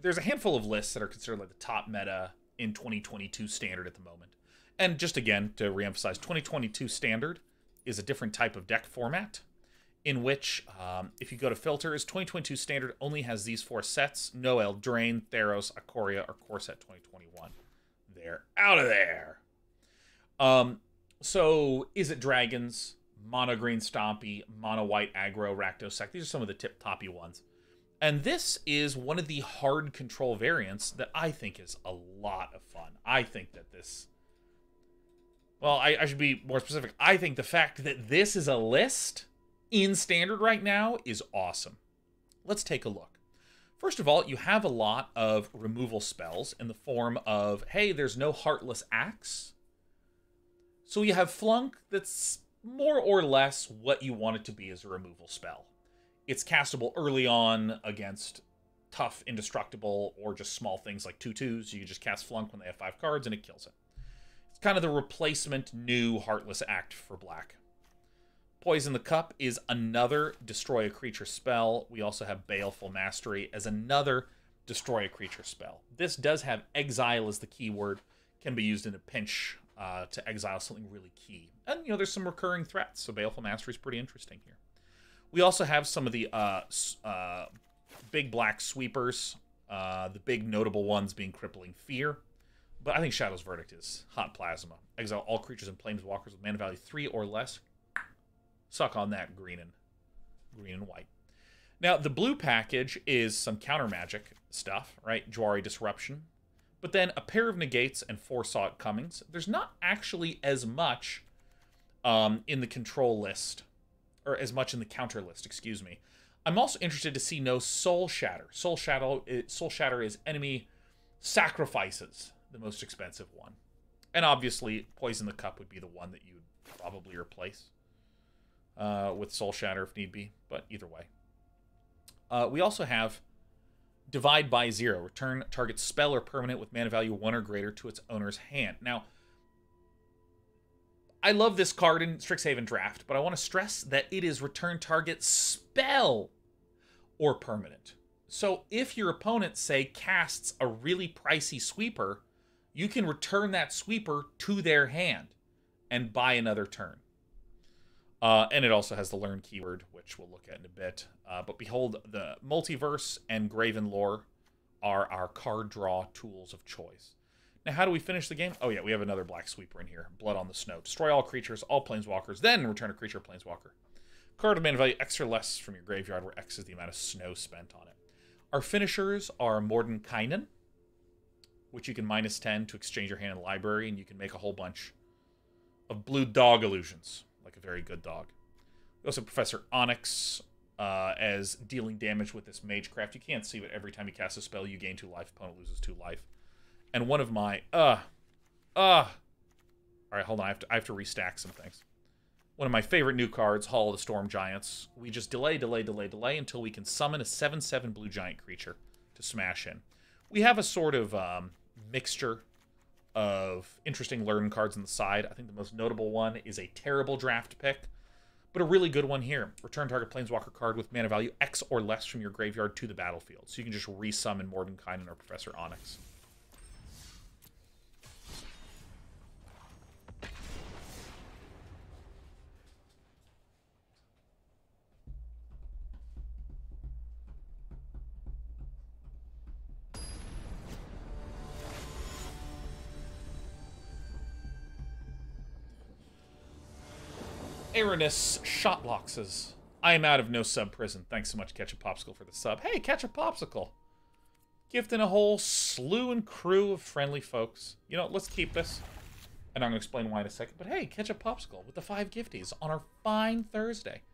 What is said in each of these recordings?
there's a handful of lists that are considered like the top meta in 2022 Standard at the moment. And just again, to reemphasize, 2022 Standard is a different type of deck format in which, if you go to filters, 2022 Standard only has these 4 sets: Noel, Drain, Theros, Ikoria, or Core Set 2021. They're out of there. So, Izzet Dragons, Monogreen Stompy, Mono White Aggro, Rakdos. These are some of the tip-toppy ones. And this is one of the hard control variants that I think is a lot of fun. I think that this... Well, I should be more specific. I think the fact that this is a list in Standard right now is awesome. Let's take a look. First of all, you have a lot of removal spells in the form of, hey, there's no Heartless Axe. So you have Flunk that's more or less what you want it to be as a removal spell. It's castable early on against tough, indestructible, or just small things like 2/2s. You just cast Flunk when they have 5 cards and it kills it. It's kind of the replacement new Heartless Act for black. Poison the Cup is another destroy a creature spell. We also have Baleful Mastery as another destroy a creature spell. This does have exile as the keyword. Can be used in a pinch to exile something really key. And, you know, there's some recurring threats, so Baleful Mastery is pretty interesting here. We also have some of the big black sweepers, the big notable ones being Crippling Fear. But I think Shadow's Verdict is hot plasma. Exile all creatures and planeswalkers with mana value 3 or less. Suck on that, green and white. Now, the blue package is some counter magic stuff, right? Jwari Disruption. But then a pair of negates and 4 Saw It Comings. There's not actually as much in the control list, or as much in the counter list, excuse me. I'm also interested to see no Soul Shatter. Soul Shatter is enemy sacrifices, the most expensive one. And obviously, Poison the Cup would be the one that you would probably replace with Soul Shatter if need be, but either way. We also have Divide by 0. Return target spell or permanent with mana value 1 or greater to its owner's hand. Now, I love this card in Strixhaven Draft, but I want to stress that it is return target spell or permanent. So if your opponent, say, casts a really pricey sweeper, you can return that sweeper to their hand and buy another turn. And it also has the learn keyword, which we'll look at in a bit. But Behold the Multiverse and Graven Lore are our card draw tools of choice. Now, how do we finish the game? Oh, yeah, we have another black sweeper in here. Blood on the Snow. Destroy all creatures, all planeswalkers, then return a creature planeswalker. Card of mana value X or less from your graveyard, where X is the amount of snow spent on it. Our finishers are Mordenkainen, which you can -10 to exchange your hand in the library, and you can make a whole bunch of blue dog illusions, like a very good dog. We also have Professor Onyx as dealing damage with this Magecraft. You can't see, but every time you cast a spell, you gain 2 life. Opponent loses 2 life. And one of my, all right, hold on, I have to restack some things. One of my favorite new cards, Hall of the Storm Giants. We just delay until we can summon a 7/7 blue giant creature to smash in. We have a sort of mixture of interesting learn cards on the side. I think the most notable one is a terrible draft pick, but a really good one here. Return target planeswalker card with mana value X or less from your graveyard to the battlefield. So you can just resummon Mordenkainen or Professor Onyx. Aranus Shotloxes. I am out of no sub prison. Thanks so much, Ketchup Popsicle, for the sub. Hey, Ketchup Popsicle. Gifting a whole slew and crew of friendly folks. You know, let's keep this. And I'm going to explain why in a second. But hey, Ketchup Popsicle with the 5 gifties on our fine Thursday.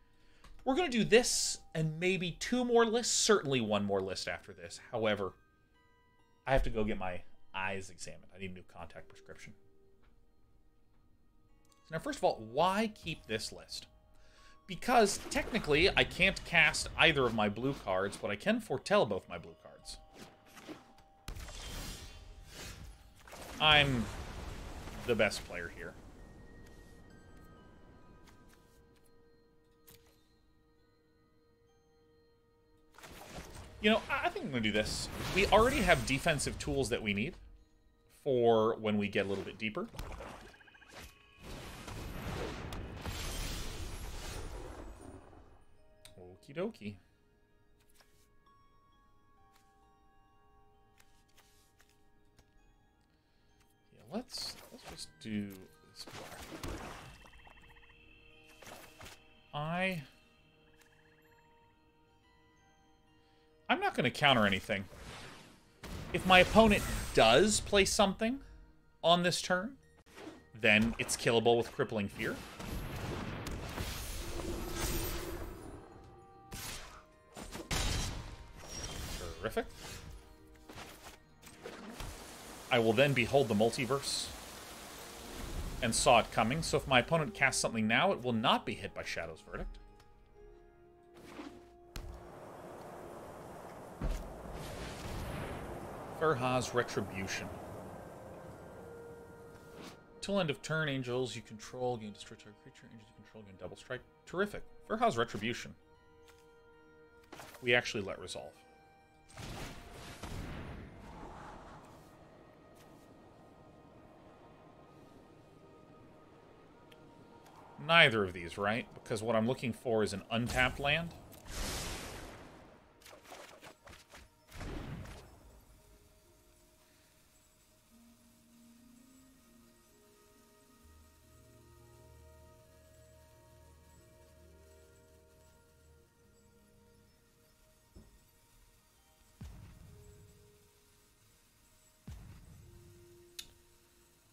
We're going to do this and maybe 2 more lists. Certainly 1 more list after this. However, I have to go get my eyes examined. I need a new contact prescription. Now, first of all, why keep this list? Because, technically, I can't cast either of my blue cards, but I can foretell both my blue cards. I'm the best player here. You know, I think I'm going to do this. We already have defensive tools that we need for when we get a little bit deeper. Okie dokie. Yeah, let's just do this black. I'm not going to counter anything. If my opponent does play something on this turn, then it's killable with Crippling Fear. Terrific. I will then Behold the Multiverse and saw it coming, so if my opponent casts something now, it will not be hit by Shadow's Verdict. Furha's Retribution. Till end of turn, angels you control gain destroy target creature, angels you control gain double strike. Terrific. Furha's Retribution. We actually let resolve. Neither of these, right? Because what I'm looking for is an untapped land.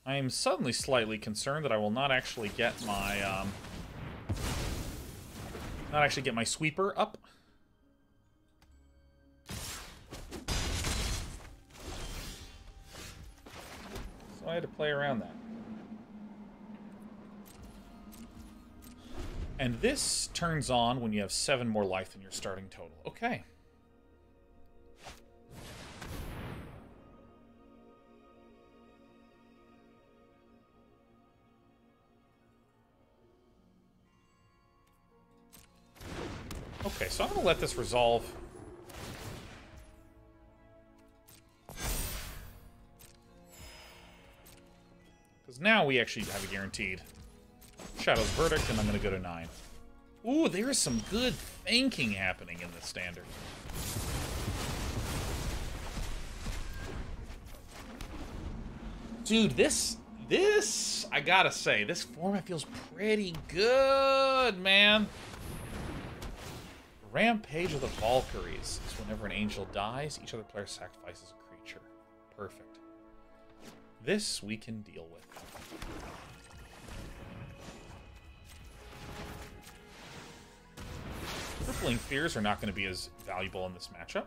I am suddenly slightly concerned that I will not actually get my sweeper up. So I had to play around that. And this turns on when you have 7 more life than your starting total. Okay. Okay, so I'm going to let this resolve. Because now we actually have a guaranteed Shadow's Verdict, and I'm going to go to 9. Ooh, there is some good thinking happening in this standard. Dude, this, I gotta say, this format feels pretty good, man. Rampage of the Valkyries is whenever an angel dies, each other player sacrifices a creature. Perfect. This we can deal with. Crippling Fears are not going to be as valuable in this matchup.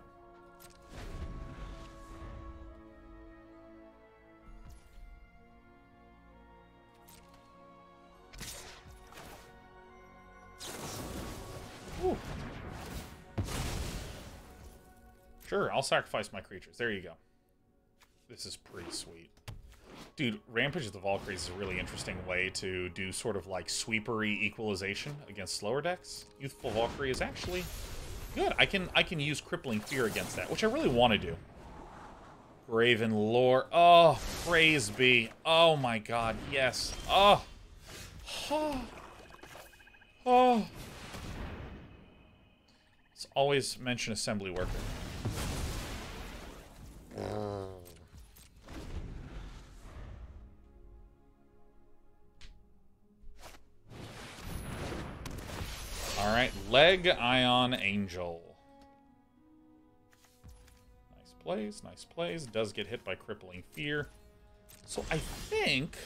Ooh. Sure, I'll sacrifice my creatures. There you go. This is pretty sweet. Dude, Rampage of the Valkyries is a really interesting way to do sort of like sweepery equalization against slower decks. Youthful Valkyrie is actually good. I can use Crippling Fear against that, which I really want to do. Graven Lore. Oh, praise be. Oh my god, yes. Oh. Oh. Oh. Let's always mention Assembly Worker. Alright, Leg Ion Angel. Nice plays, nice plays. Does get hit by Crippling Fear. So I think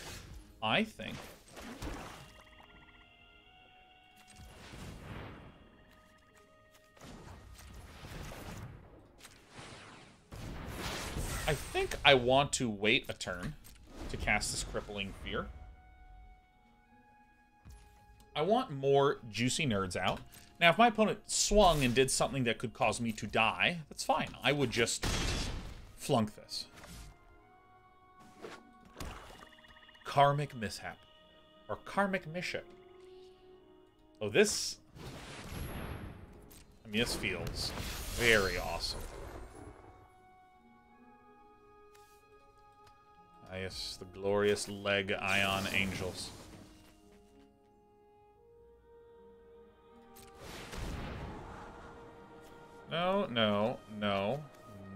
I want to wait a turn to cast this Crippling Fear. I want more juicy nerds out. Now, if my opponent swung and did something that could cause me to die, that's fine. I would just flunk this. Karmic Mishap. Or Karmic Mishap. Oh, this I mean, this feels very awesome. Ah, yes, the glorious leg Ion Angels. No, no, no,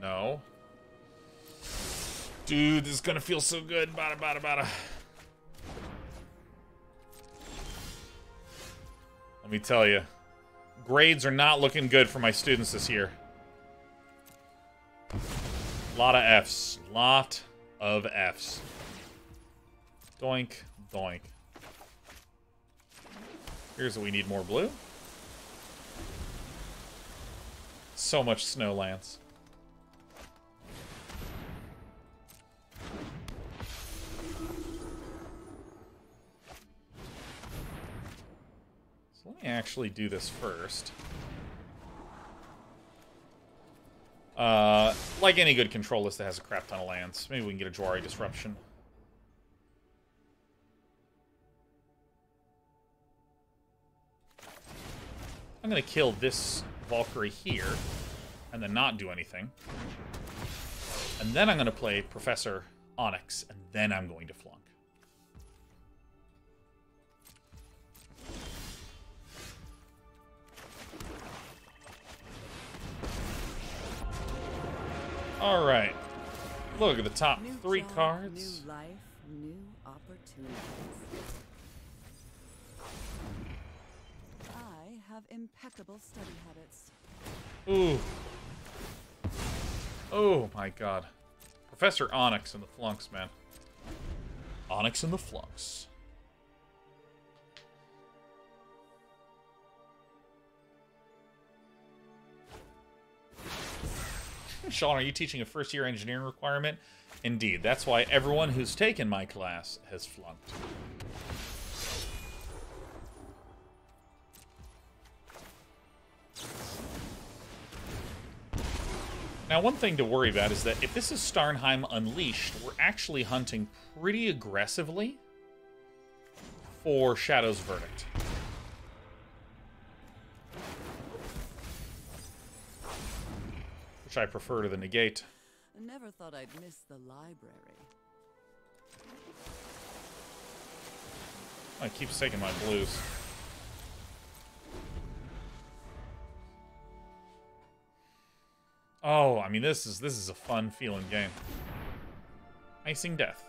no. Dude, this is gonna feel so good. Bada, bada, bada. Let me tell you, grades are not looking good for my students this year. Lot of Fs. Lot of Fs. Doink, doink. Here's what we need: more blue. So much snow lance. So let me actually do this first. Like any good control list that has a crap ton of lands, maybe we can get a Jwari Disruption. I'm gonna kill this Valkyrie here, and then not do anything. And then I'm going to play Professor Onyx, and then I'm going to Flunk. Alright. Look at the top three cards. New life, new opportunities. I have impeccable study habits. Ooh. Oh my god. Professor Onyx and the Flunks, man. Onyx and the Flunks. Sean, are you teaching a first-year engineering requirement? Indeed. That's why everyone who's taken my class has flunked. Now, one thing to worry about is that if this is Starnheim Unleashed, we're actually hunting pretty aggressively for Shadow's Verdict. Which I prefer to the Negate. I never thought I'd miss the library. Oh, it keeps taking my blues. Oh, I mean, this is a fun feeling game. Icing Death.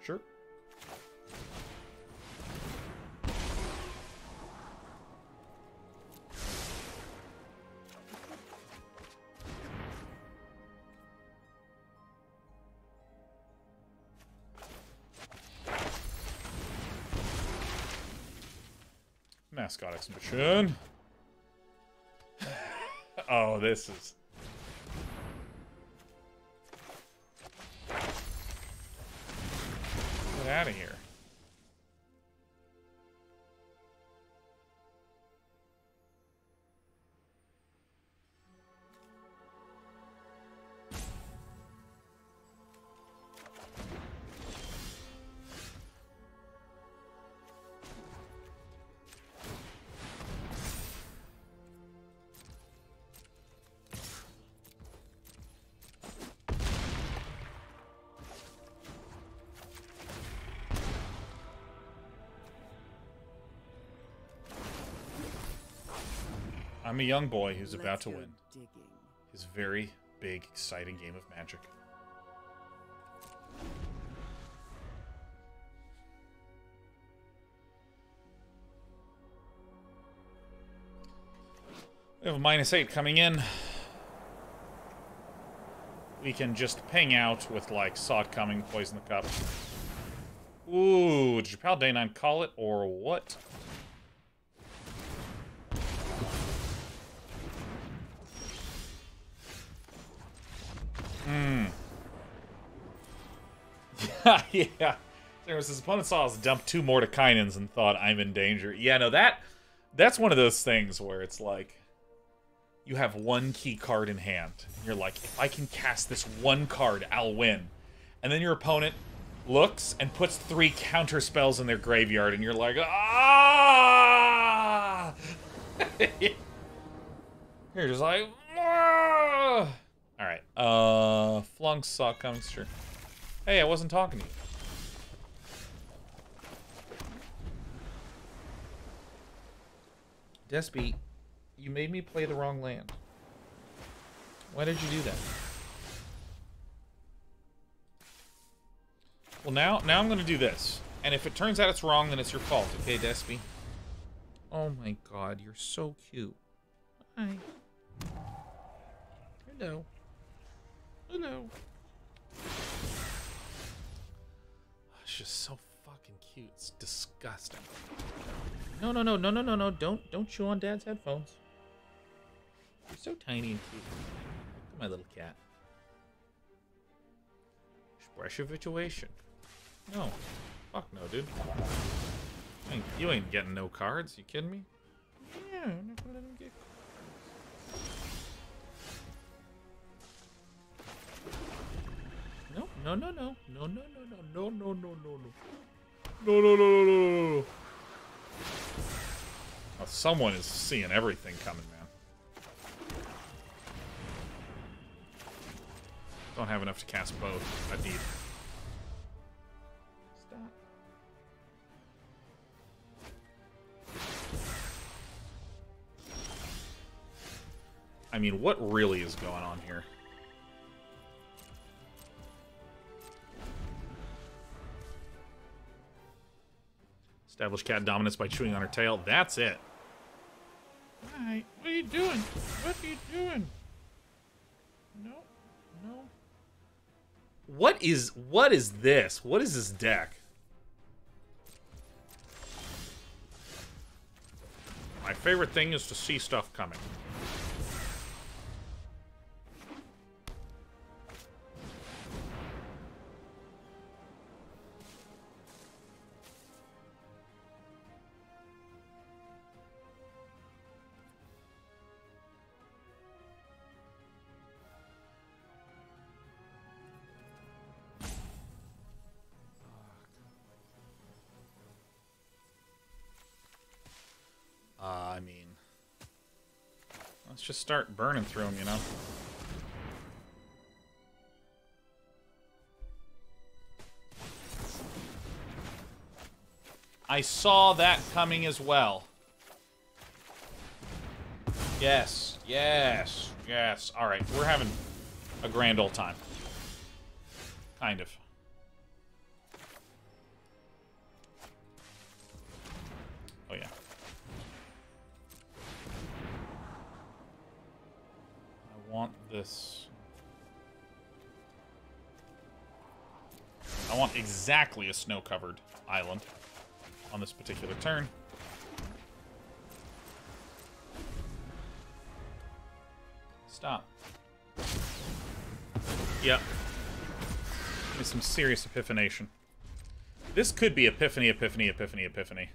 Sure. Mascot Exhibition. Oh, this is... Get out of here. I'm a young boy who's about to win his very big, exciting game of Magic. We have a -8 coming in. We can just ping out with, like, Sod Coming, Poison the Cup. Ooh, did your pal Day9 call it, or what? Yeah. His opponent saw us dump 2 Mordenkainens and thought, I'm in danger. Yeah, no, that's one of those things where it's like, you have 1 key card in hand. And you're like, if I can cast this 1 card, I'll win. And then your opponent looks and puts 3 counter spells in their graveyard, and you're like, ah! You're just like, ah! All right. Flunk saw coming through. Hey, I wasn't talking to you. Despy, you made me play the wrong land. Why did you do that? Well, now I'm gonna do this. And if it turns out it's wrong, then it's your fault, okay, Despy? Oh my god, you're so cute. Hi. Hello. Hello. It's just so fucking cute. It's disgusting. No. Don't chew on Dad's headphones. You're so tiny and cute. Look at my little cat. Expressive situation. No. Fuck no, dude. You ain't getting no cards. You kidding me? Yeah, I'm not gonna let him get cards. No. Oh, someone is seeing everything coming, man. Don't have enough to cast both. Indeed. Stop. I mean, what really is going on here? Establish cat dominance by chewing on her tail. That's it. Alright, what are you doing? What are you doing? No. What is this? What is this deck? My favorite thing is to see stuff coming. I mean, let's just start burning through them, you know? I saw that coming as well. Yes. All right, we're having a grand old time. Kind of. Oh, yeah. I want this. I want exactly a snow-covered island on this particular turn. Stop. Yep. Give me some serious epiphanation. This could be epiphany.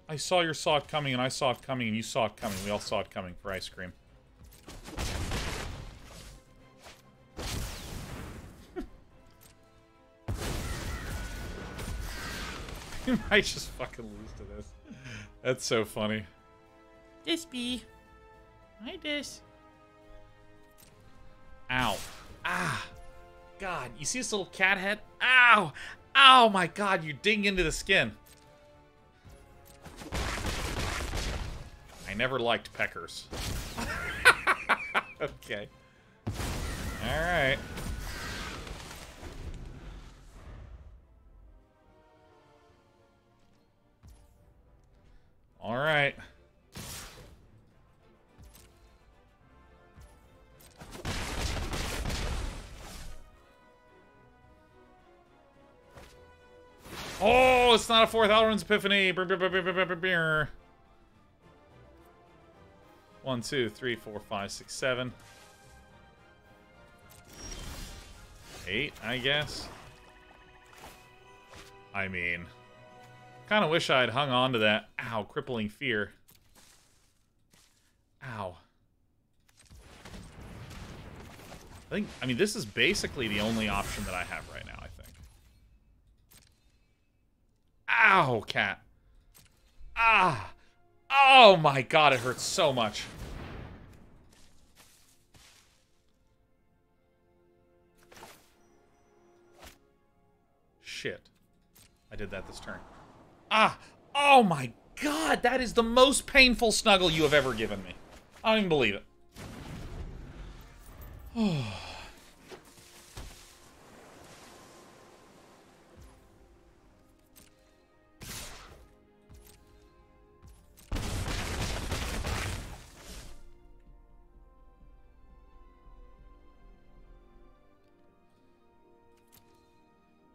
I saw your saw it coming, and I saw it coming, and you saw it coming. We all saw it coming for ice cream. You might just fucking lose to this. That's so funny. This bee. Hi, this. Ow. Ah. God, you see this little cat head? Ow! Ow, my God, you're digging into the skin. I never liked peckers. Okay. Alright. Alright. Oh, it's not a fourth Alrund's Epiphany. 1, 2, 3, 4, 5, 6, 7. 8, I guess. I mean, kind of wish I had hung on to that. Ow, Crippling Fear. Ow. I mean, this is basically the only option that I have right now, I think. Ow, cat. Ah! Oh my god, it hurts so much. Shit. I did that this turn. Ah! Oh my god, that is the most painful snuggle you have ever given me. I don't even believe it.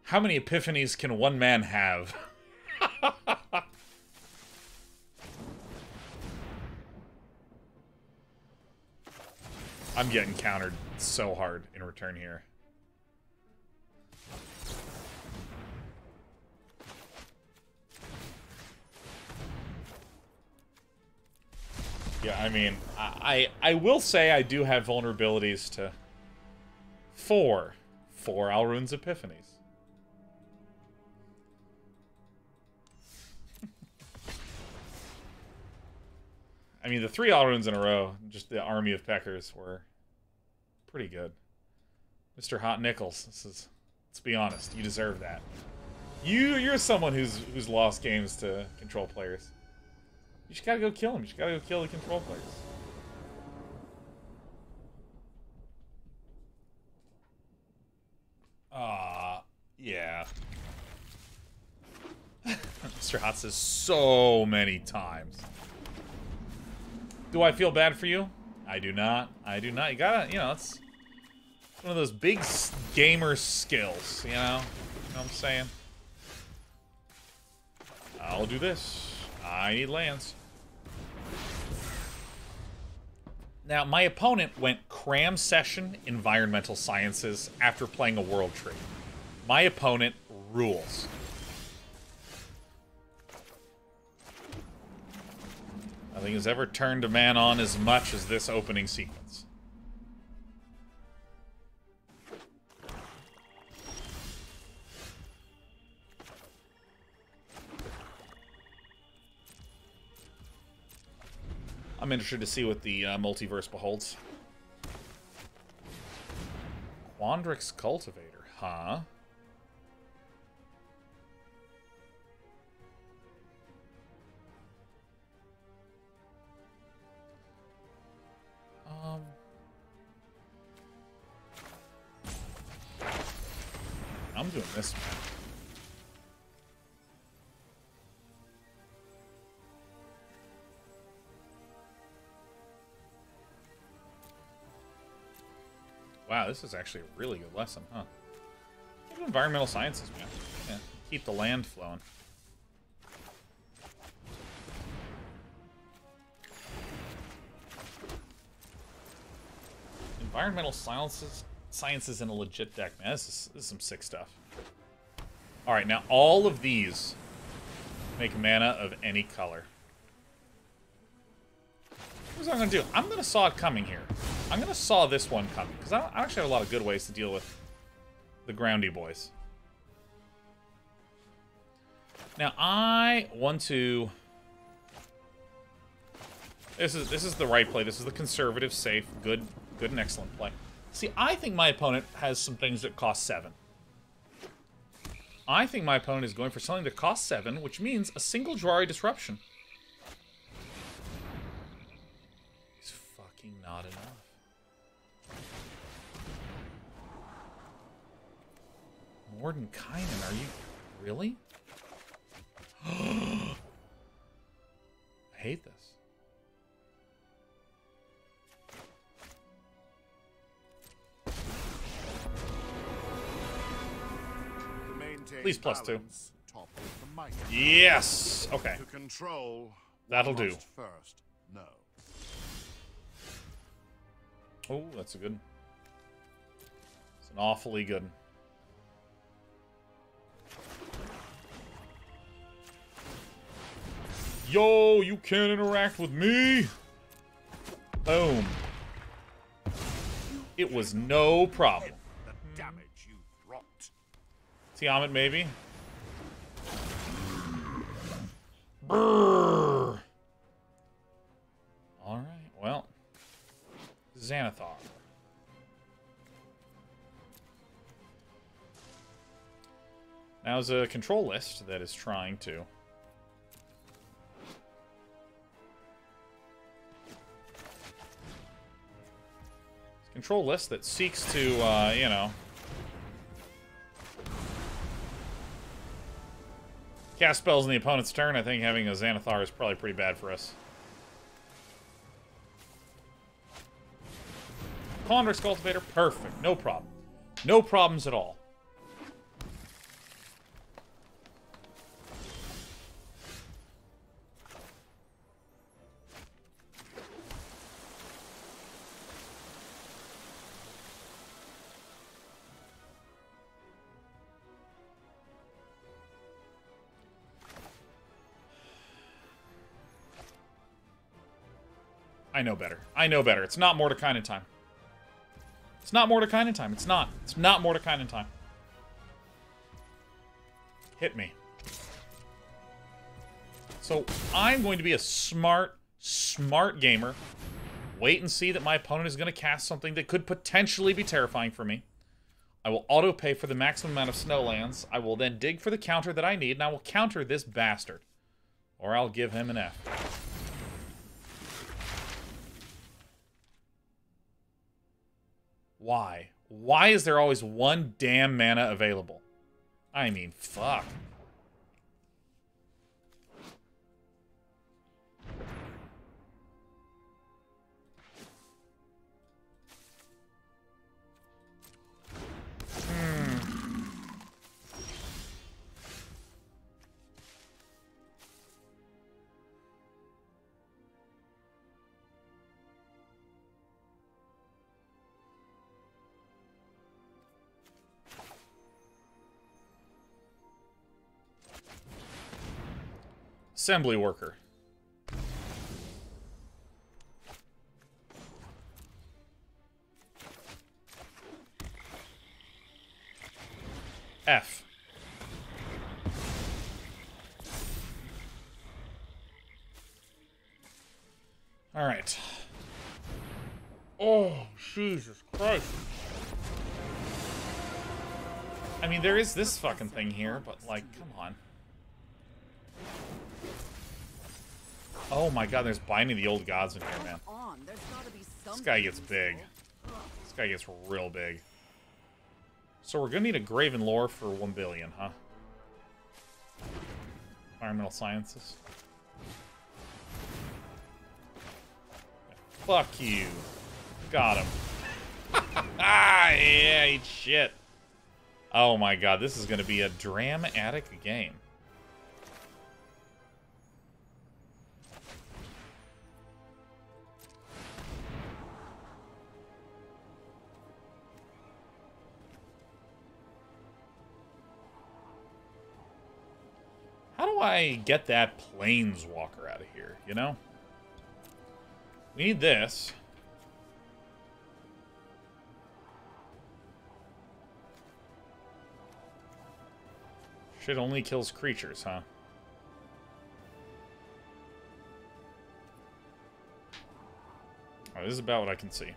How many epiphanies can one man have? I'm getting countered so hard in return here. Yeah, I mean, I will say I do have vulnerabilities to four Alrune's Epiphanies. I mean, the 3 Alrunes in a row, just the army of Peckers, were pretty good. Mr. Hot Nickels, let's be honest, you deserve that. You're someone who's lost games to control players. You just gotta go kill him. You just gotta go kill the control players. Yeah. Mr. Hot says so many times. Do I feel bad for you? I do not. I do not. You gotta, you know, it's one of those big gamer skills, you know? You know what I'm saying? I'll do this. I need lands. Now, my opponent went Cram Session Environmental Sciences after playing a World Tree. My opponent rules. Nothing has ever turned a man on as much as this opening sequence. I'm interested to see what the multiverse beholds. Quandrix Cultivator, huh? I'm doing this, man. Wow, this is actually a really good lesson, huh? Environmental sciences, man. Yeah, keep the land flowing. Environmental sciences in a legit deck, man. This is some sick stuff. Alright, now all of these make mana of any color. Here's what I'm going to do. I'm going to saw it coming here. I'm going to saw this one coming, because I actually have a lot of good ways to deal with the groundy boys. Now, I want to... This is the right play. This is the conservative, safe, good and excellent play. See, I think my opponent has some things that cost 7. I think my opponent is going for something that costs 7, which means a single Jwari Disruption. It's fucking not enough. Mordenkainen, are you... Really? I hate this. Please +2. Yes! Okay. To control, that'll do. First, no. Oh, that's a good... It's an awfully good... Yo, you can't interact with me! Boom. It was no problem. The damage you brought. Tiamat, maybe? Brrr. Alright, well. Xanathar. Now there's a control list that is trying to... Control list that seeks to, you know... cast spells in the opponent's turn. I think having a Xanathar is probably pretty bad for us. Pondrix Cultivator, perfect. No problem. No problems at all. I know better. I know better. It's not Mordenkainen time. It's not Mordenkainen time. It's not. It's not Mordenkainen time. Hit me. So, I'm going to be a smart gamer. Wait and see that my opponent is going to cast something that could potentially be terrifying for me. I will auto-pay for the maximum amount of snowlands. I will then dig for the counter that I need, and I will counter this bastard. Or I'll give him an F. Why? Why is there always one damn mana available? I mean, fuck. Assembly worker. F. All right. Oh, Jesus Christ. I mean, there is this fucking thing here, but, like, come on. Oh my god, there's Binding the Old Gods in here, man. This guy gets big. This guy gets real big. So we're gonna need a Graven Lore for 1 billion, huh? Environmental Sciences. Fuck you. Got him. Yeah, eat shit. Oh my god, this is gonna be a dramatic game. How do I get that Planeswalker out of here, you know? We need this. Shit only kills creatures, huh? Oh, this is about what I can see.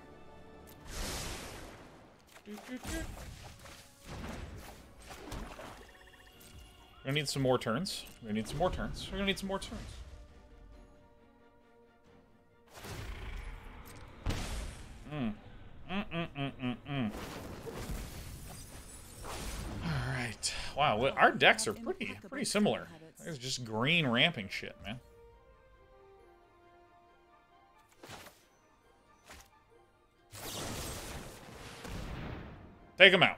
We're gonna need some more turns. We're gonna need some more turns. We're gonna need some more turns. Alright. Wow, our decks are pretty similar. There's just green ramping shit, man. Take him out.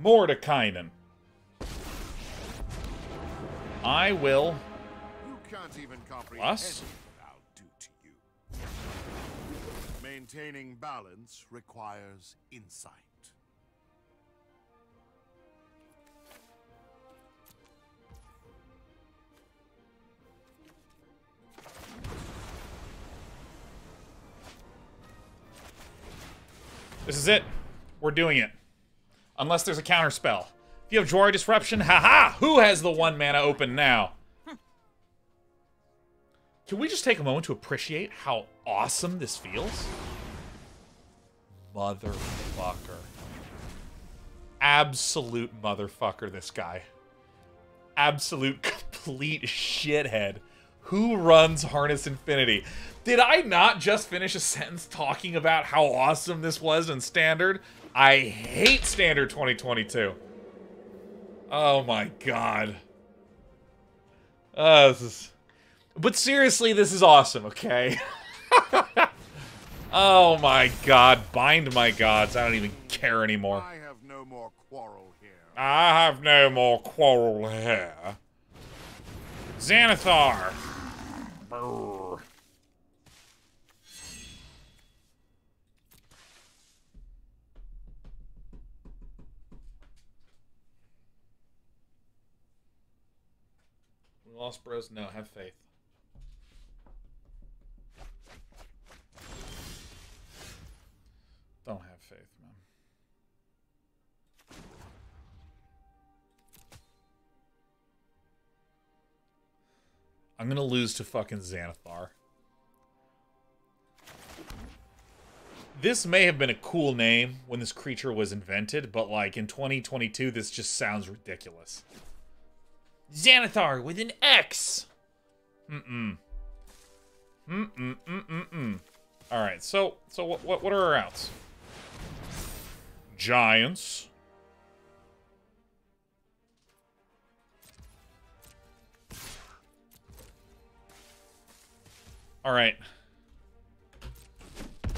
Mordenkainen. I will. You can't even comprehend Plus. what I'll do to you. Maintaining balance requires insight. This is it. We're doing it. Unless there's a counter spell. If you have Jwari Disruption, haha! Who has the 1 mana open now? Can we just take a moment to appreciate how awesome this feels? Motherfucker. Absolute motherfucker, this guy. Absolute complete shithead. Who runs Harness Infinity? Did I not just finish a sentence talking about how awesome this was in Standard? I hate Standard 2022. Oh my god. This is... But seriously, this is awesome, okay? Oh my god. Bind my gods. I don't even care anymore. I have no more quarrel here. I have no more quarrel here. Xanathar. Brr. We lost bros? No, have faith. Don't have faith, man. I'm gonna lose to fucking Xanathar. This may have been a cool name when this creature was invented, but like in 2022, this just sounds ridiculous. Xanathar with an X! Alright, so what are our outs? Giants. Alright. A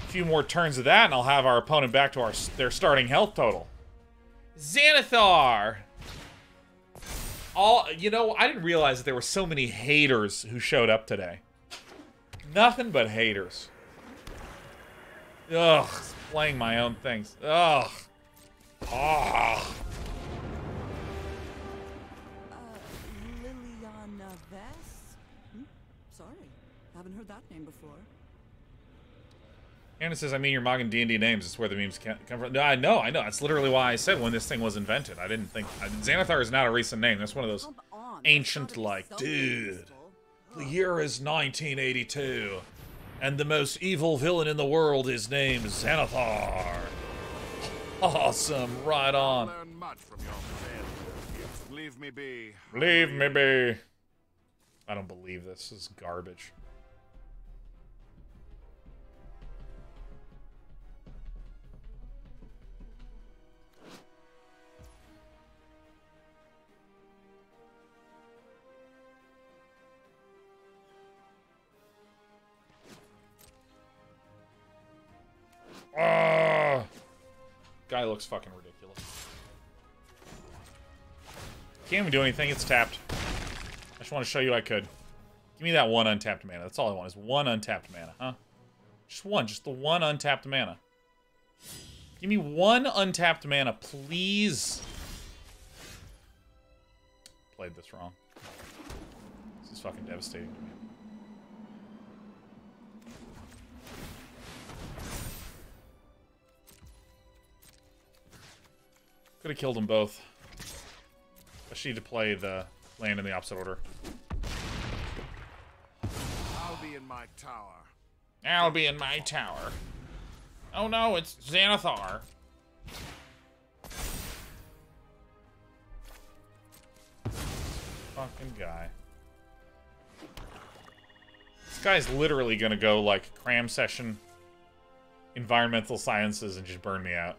few more turns of that, and I'll have our opponent back to their starting health total. Xanathar! You know, I didn't realize that there were so many haters who showed up today. Nothing but haters. Ugh, playing my own things. Ugh. Ah. Liliana Vess? Sorry, haven't heard that name before. Anna says, I mean your Magan D&D names. It's where the memes come from. No, I know. That's literally why I said when this thing was invented. I didn't think... Xanathar is not a recent name. That's one of those ancient, like, dude, the year is 1982, and the most evil villain in the world is named Xanathar. Awesome. Right on. Learn much from your friend. Leave me be. Leave me be. I don't believe this. This is garbage. Guy looks fucking ridiculous. Can't even do anything, it's tapped. I just want to show you I could. Give me that one untapped mana. That's all I want, is one untapped mana, huh? Just one, just the one untapped mana. Give me one untapped mana, please. Played this wrong. This is fucking devastating to me. Could have killed them both. I should need to play the land in the opposite order. I'll be in my tower. I'll be in my tower. Oh no, it's Xanathar. Fucking guy. This guy's literally gonna go like cram session, environmental sciences, and just burn me out.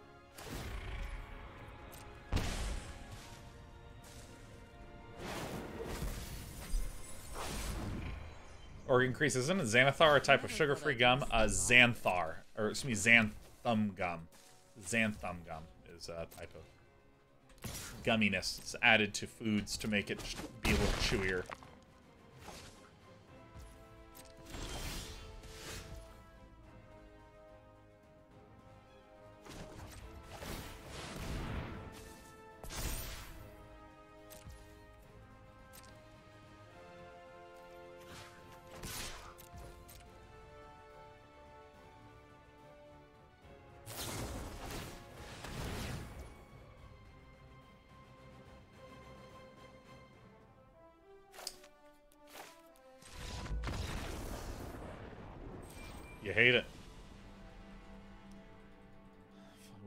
Or increase, isn't it Xanathar a type of sugar-free gum? Xanthar, or excuse me, xanthum gum. Xanthum gum is a type of gumminess. It's added to foods to make it be a little chewier. hate it.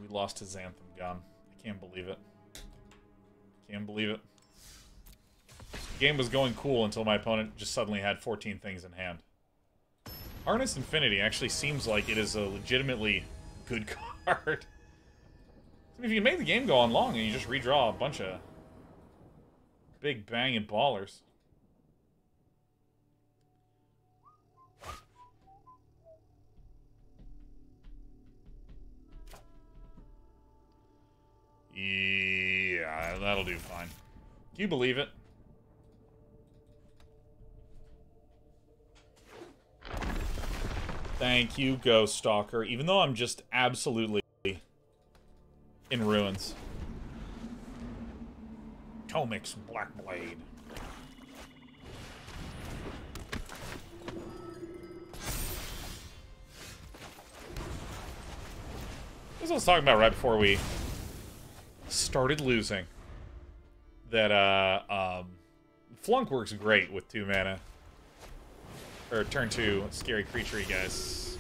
We lost his Xanthem gun. I can't believe it. Can't believe it. The game was going cool until my opponent just suddenly had 14 things in hand. Harness Infinity actually seems like it is a legitimately good card. I mean, if you make the game go on long and you just redraw a bunch of big banging ballers. Yeah, that'll do fine. Can you believe it? Thank you, Ghost Stalker. Even though I'm just absolutely in ruins. Tomix Blackblade. This is what I was talking about right before we started losing. That Flunk works great with 2 mana. Or turn 2 scary creature, you guys.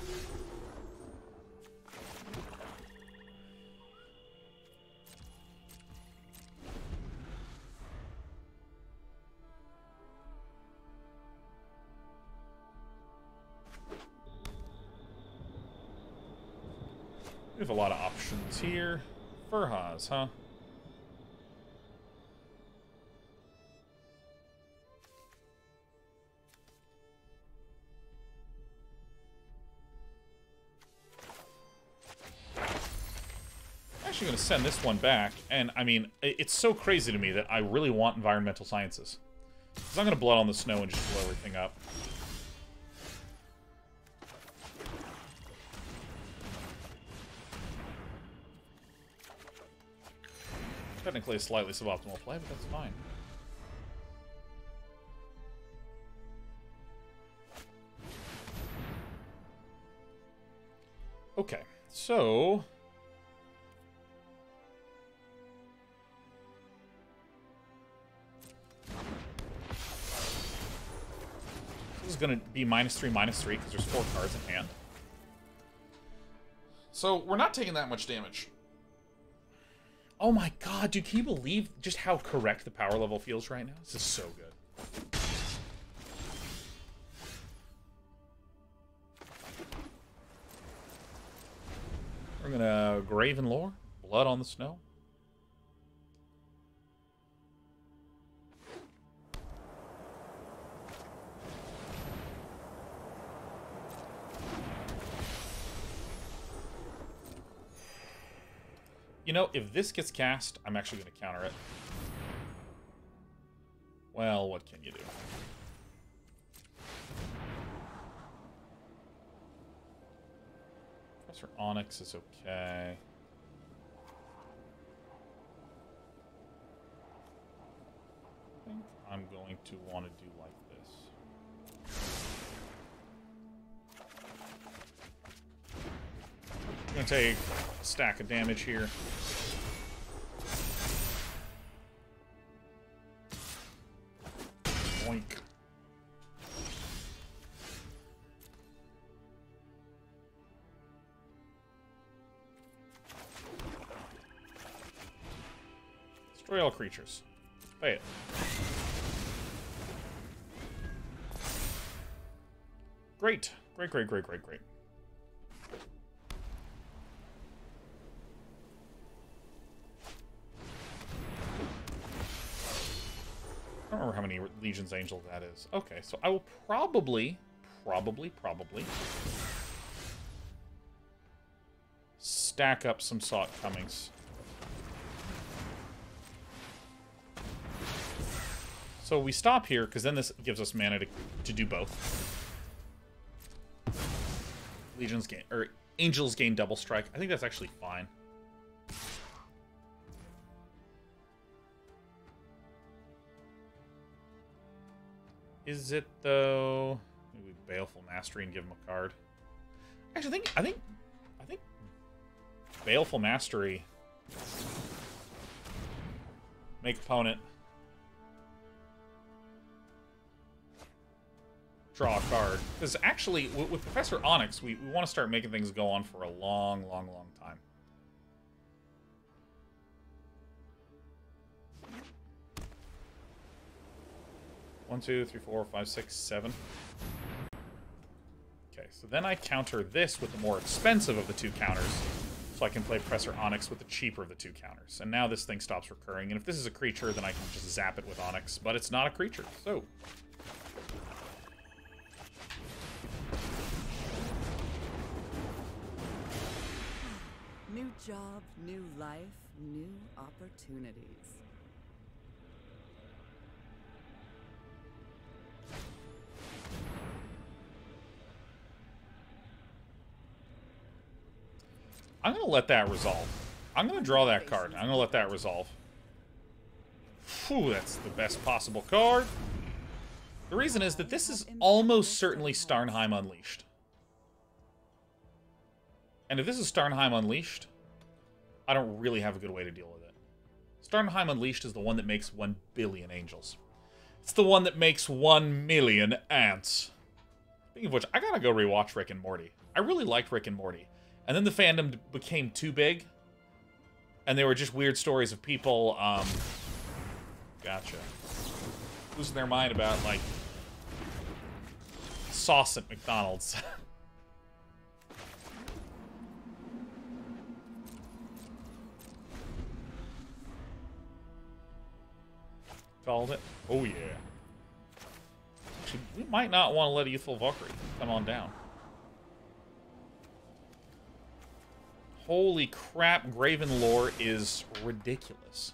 We have a lot of options here. Furhas, huh? Actually going to send this one back, and I mean, it's so crazy to me that I really want environmental sciences. Because I'm going to blood on the snow and just blow everything up. Technically a slightly suboptimal play, but that's fine. Okay, so... this is going to be -3/-3, because there's 4 cards in hand. So, we're not taking that much damage. Oh my god, dude, can you believe just how correct the power level feels right now? This is so good. We're gonna Graven Lore, Blood on the Snow. You know, if this gets cast, I'm actually going to counter it. Well, what can you do? Professor Onyx is okay. I think I'm going to want to do like this. I'm going to take a stack of damage here. Boink. Destroy all creatures. Pay it. Great. Great, great, great, great, great. I don't remember how many Legion's Angel that is. Okay, so I will probably stack up some Sought Comings. So we stop here, because then this gives us mana to do both. Legion's gain, or Angels gain double strike. I think that's actually fine. Is it though? Maybe Baleful Mastery and give him a card. Actually, I think Baleful Mastery. Make opponent draw a card. Because actually, with Professor Onyx, we want to start making things go on for a long, long, long time. One, two, three, four, five, six, seven. Okay, so then I counter this with the more expensive of the two counters, so I can play Professor Onyx with the cheaper of the two counters. And now this thing stops recurring, and if this is a creature, then I can just zap it with Onyx, but it's not a creature, so... New job, new life, new opportunities. I'm going to let that resolve. I'm going to draw that card. I'm going to let that resolve. Whew, that's the best possible card. The reason is that this is almost certainly Starnheim Unleashed. And if this is Starnheim Unleashed, I don't really have a good way to deal with it. Starnheim Unleashed is the one that makes 1 billion angels. It's the one that makes 1 million ants. Speaking of which, I gotta go rewatch Rick and Morty. I really liked Rick and Morty. And then the fandom became too big. And they were just weird stories of people, gotcha. Losing their mind about, like, sauce at McDonald's. Called it. Oh, yeah. Actually, we might not want to let a Youthful Valkyrie come on down. Holy crap, Graven Lore is ridiculous.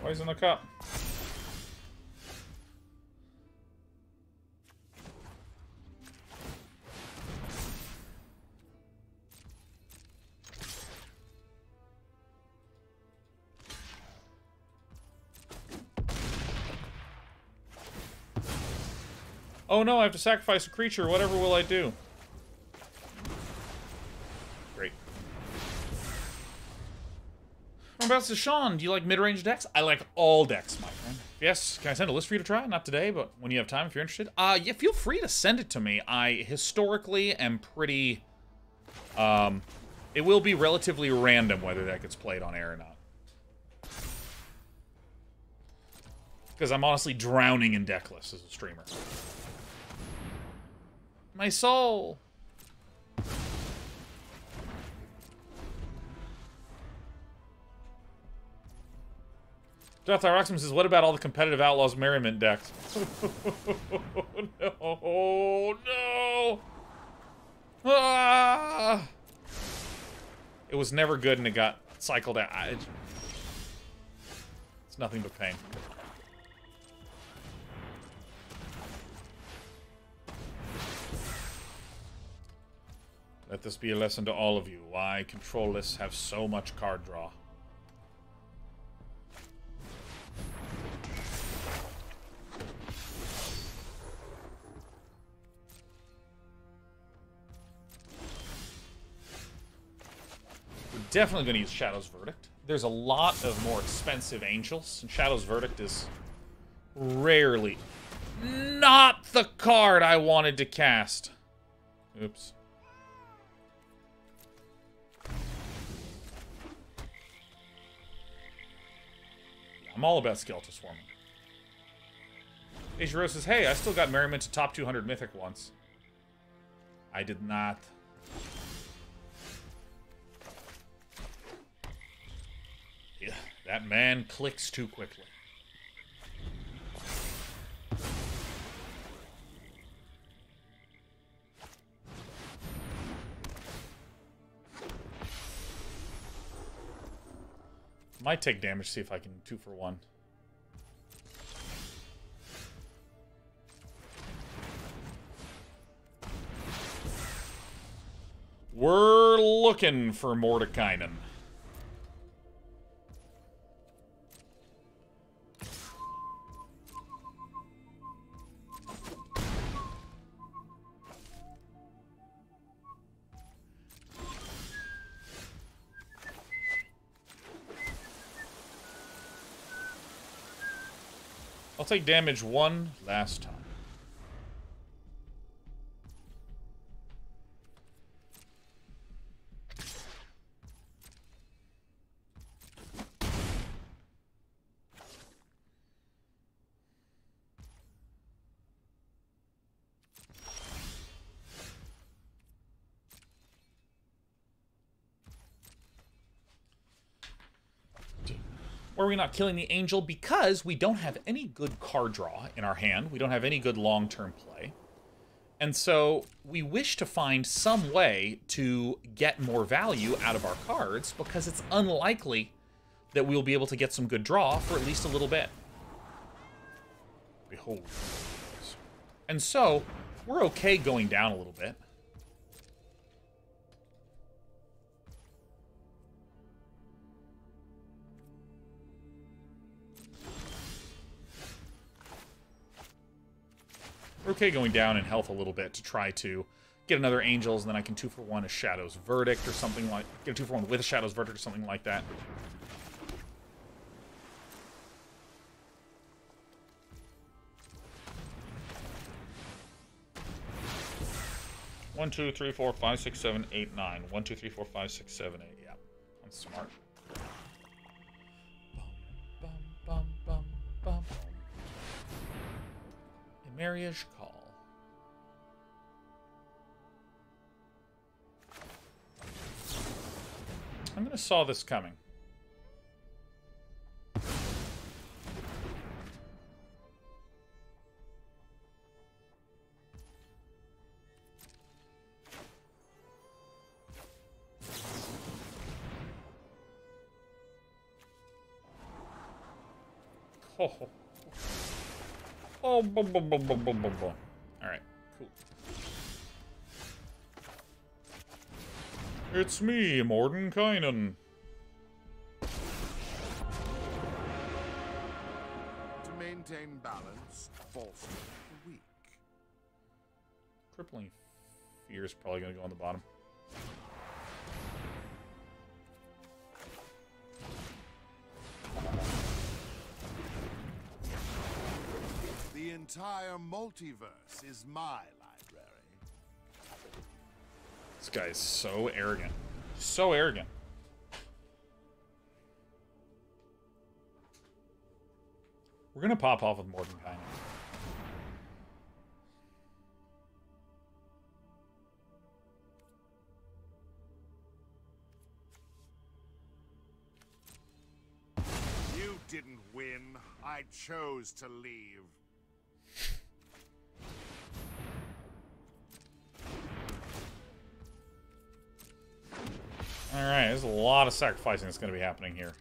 Poison the cup. Oh no, I have to sacrifice a creature. Whatever will I do? Great. What about Sean? Do you like mid-range decks? I like all decks, my friend. Yes, can I send a list for you to try? Not today, but when you have time, if you're interested. Yeah, feel free to send it to me. I historically am pretty... it will be relatively random whether that gets played on air or not. Because I'm honestly drowning in deck lists as a streamer. My soul! Death Roxman says, what about all the competitive Outlaws Merriment decks? No, no! Ah! It was never good and it got cycled out. It's nothing but pain. Let this be a lesson to all of you. Why control lists have so much card draw. We're definitely going to use Shadow's Verdict. There's a lot of more expensive angels, and Shadow's Verdict is rarely not the card I wanted to cast. Oops. I'm all about Skeletal Swarming. Ishiro says, hey, I still got Merriment to top 200 Mythic once. I did not. Yeah, that man clicks too quickly. Might take damage, see if I can 2 for 1. We're looking for Mordenkainen. I'll take damage one last time. Why are we not killing the angel? Because we don't have any good card draw in our hand. We don't have any good long-term play. And so we wish to find some way to get more value out of our cards because it's unlikely that we'll be able to get some good draw for at least a little bit. Behold. And so we're okay going down a little bit. We're okay going down in health a little bit to try to get another Angels, and then I can 2-for-1 a Shadow's Verdict or something like... Get a 2-for-1 with a Shadow's Verdict or something like that. One, two, three, four, five, six, seven, eight, 9. 1, 2, 3, 4, 5, 6, 7, 8. Yeah, I'm smart. Bum, bum, bum, bum, bum. Marriage Call. I'm gonna saw this coming. Oh. Oh, boom, boom, boom, boom, boom, boom, boom. Alright, cool. It's me, Mordenkainen. To maintain balance, bolster the weak. Crippling Fear is probably going to go on the bottom. The entire multiverse is my library. This guy is so arrogant. So arrogant. We're going to pop off with Mordenkainen. You didn't win. I chose to leave. Alright, there's a lot of sacrificing that's going to be happening here.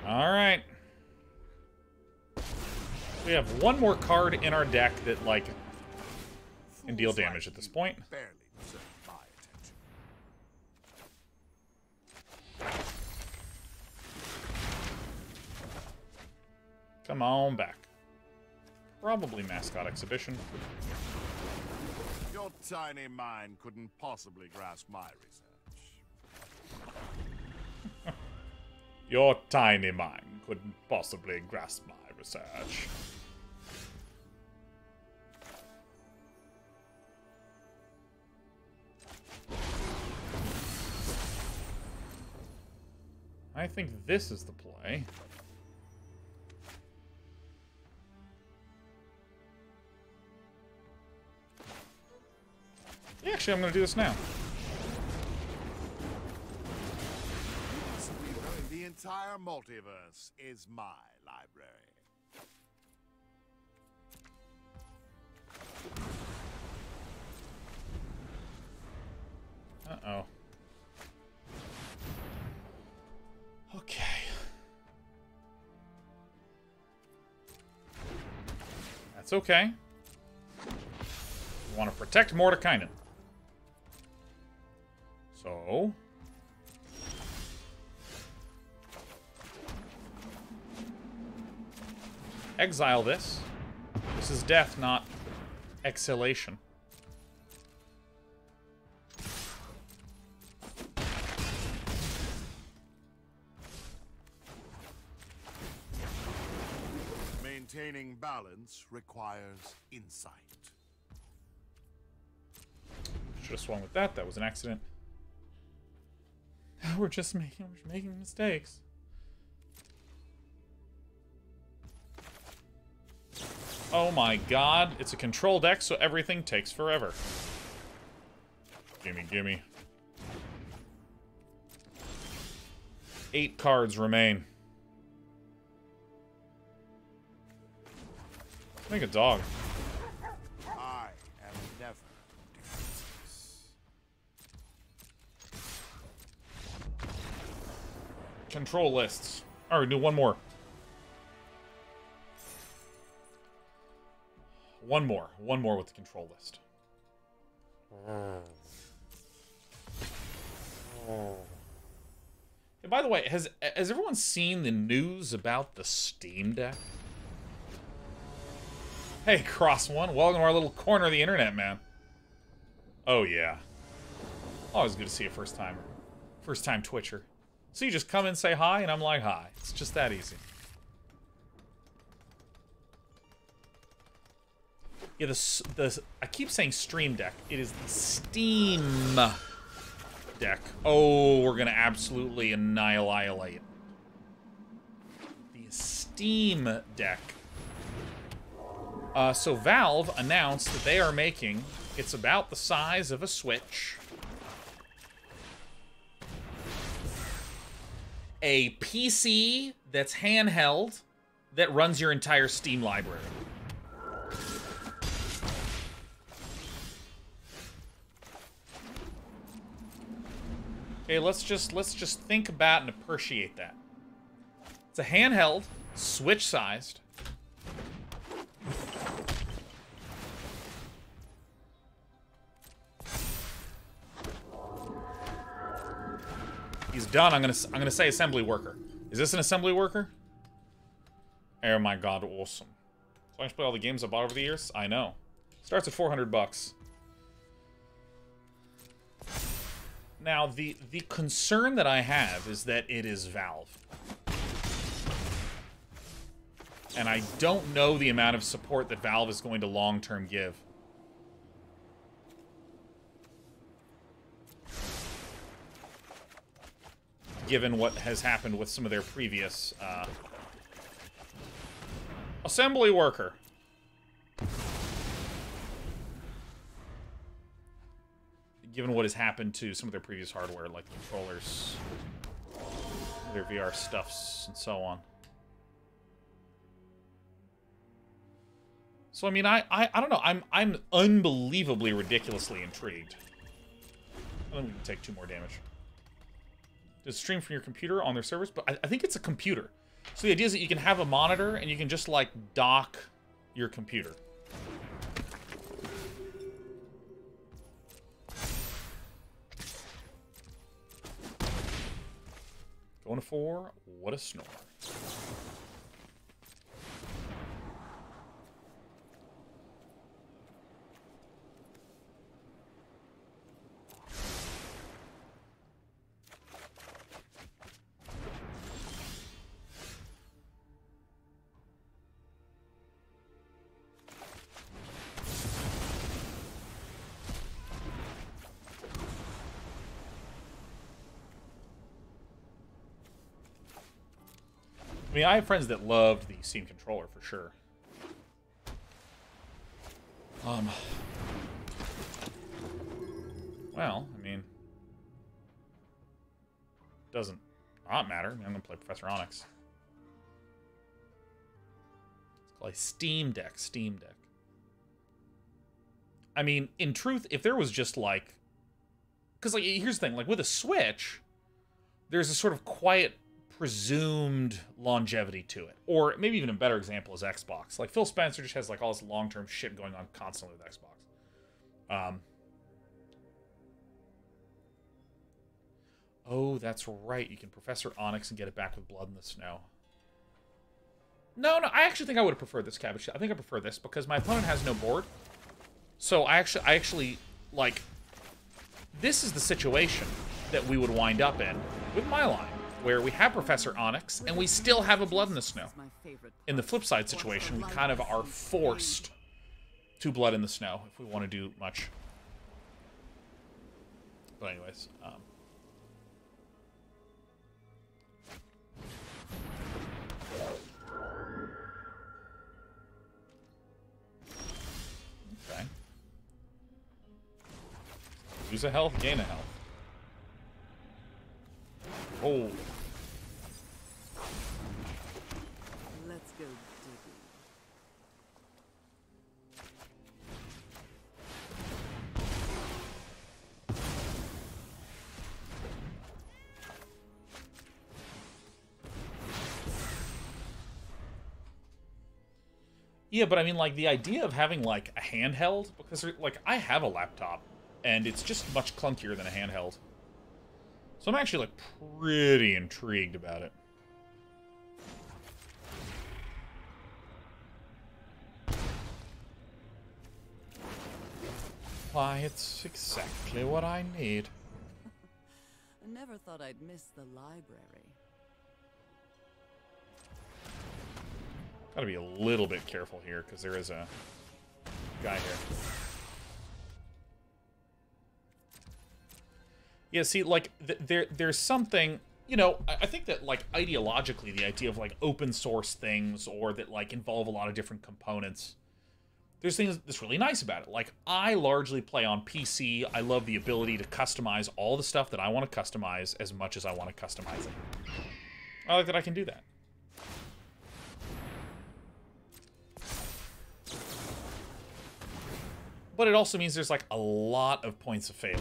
Alright. We have one more card in our deck that, like, can deal damage at this point. Barely deserve my attention. Come on back. Probably Mascot Exhibition. Your tiny mind couldn't possibly grasp my research. Your tiny mind couldn't possibly grasp my research. I think this is the play. Yeah, actually, I'm going to do this now. The entire multiverse is my library. Uh-oh. Okay. That's okay. We want to protect Mordenkainen. So... exile this. This is death, not exhalation. Maintaining balance requires insight. Should have swung with that. That was an accident. We're just making mistakes. Oh my god, it's a control deck, so everything takes forever. Gimme, gimme. 8 cards remain. Make a dog. I am never defenseless. Control lists. Alright, do one more. One more with the control list. And by the way, has everyone seen the news about the Steam Deck? Hey, Cross One, welcome to our little corner of the internet, man. Oh yeah, always good to see a first time Twitcher. So you just come and say hi, and I'm like hi. It's just that easy. Yeah, I keep saying Stream Deck. It is the Steam Deck. Oh, we're gonna absolutely annihilate the Steam Deck. So Valve announced that they are making. It's about the size of a Switch. A PC that's handheld that runs your entire Steam library. Okay, let's just think about and appreciate that. It's a handheld, Switch-sized. He's done. I'm gonna say assembly worker. Is this an assembly worker? Oh my god, awesome. So I can play all the games I bought over the years? I know. Starts at $400. Now, the concern that I have is that it is Valve. And I don't know the amount of support that Valve is going to long-term give. Given what has happened with some of their previous assembly worker. Given what has happened to some of their previous hardware, like controllers, their VR stuffs, and so on. So I mean, I don't know. I'm unbelievably ridiculously intrigued. I think we can take 2 more damage. Does stream from your computer on their servers? But I think it's a computer. So the idea is that you can have a monitor and you can just like dock your computer. Going to 4. What a snore. I mean, I have friends that loved the Steam controller for sure. Well, I mean, doesn't not matter. I mean, I'm gonna play Professor Onyx. It's called a Steam Deck. Steam Deck. I mean, in truth, if there was just like, because like here's the thing, like with a Switch, there's a sort of quiet, presumed longevity to it. Or maybe even a better example is Xbox. Like Phil Spencer just has like all this long-term shit going on constantly with Xbox. Oh, that's right. You can Professor Onyx and get it back with Blood in the Snow. No, I actually think I would have preferred this cabbage. I think I prefer this because my opponent has no board. So I actually, like, this is the situation that we would wind up in with my line, where we have Professor Onyx, and we still have a Blood in the Snow. In the flip side situation, we kind of are forced to Blood in the Snow if we want to do much. But anyways, okay. Lose a health, gain a health. Oh. Let's go digging. Yeah, but I mean, like, the idea of having, like, a handheld, because, like, I have a laptop, and it's just much clunkier than a handheld. So I'm actually, like, pretty intrigued about it. Why, it's exactly what I need. I never thought I'd miss the library. Gotta be a little bit careful here, because there is a guy here. Yeah, see, like, there's something, you know, I think that, like, ideologically, the idea of, like, open source things, or that, like, involve a lot of different components, there's things that's really nice about it. Like, I largely play on PC. I love the ability to customize all the stuff that I want to customize as much as I want to customize it. I like that I can do that. But it also means there's, like, a lot of points of failure.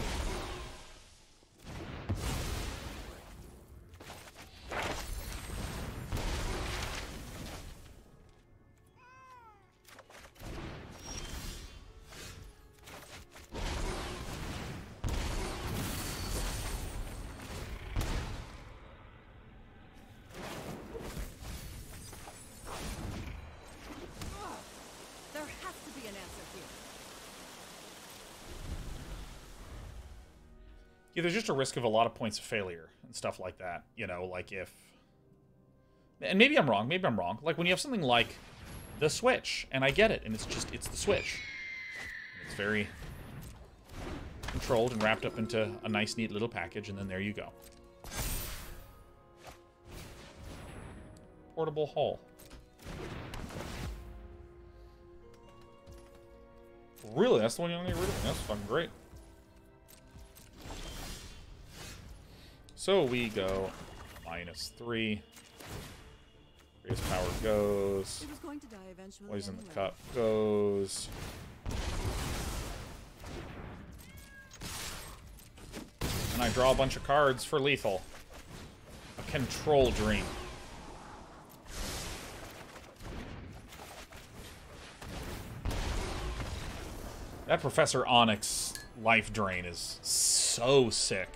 There has to be an answer here. Yeah, there's just a risk of a lot of points of failure and stuff like that. You know, like if... And maybe I'm wrong, Like, when you have something like the Switch, and I get it, and it's the Switch. It's very controlled and wrapped up into a nice, neat little package, and then there you go. Portable hull. Really? That's the one you want to get rid of? That's fucking great. So we go -3. Base power goes. It was going to die eventually Poison anyway. the cup goes. And I draw a bunch of cards for lethal. A control dream. That Professor Onyx life drain is so sick.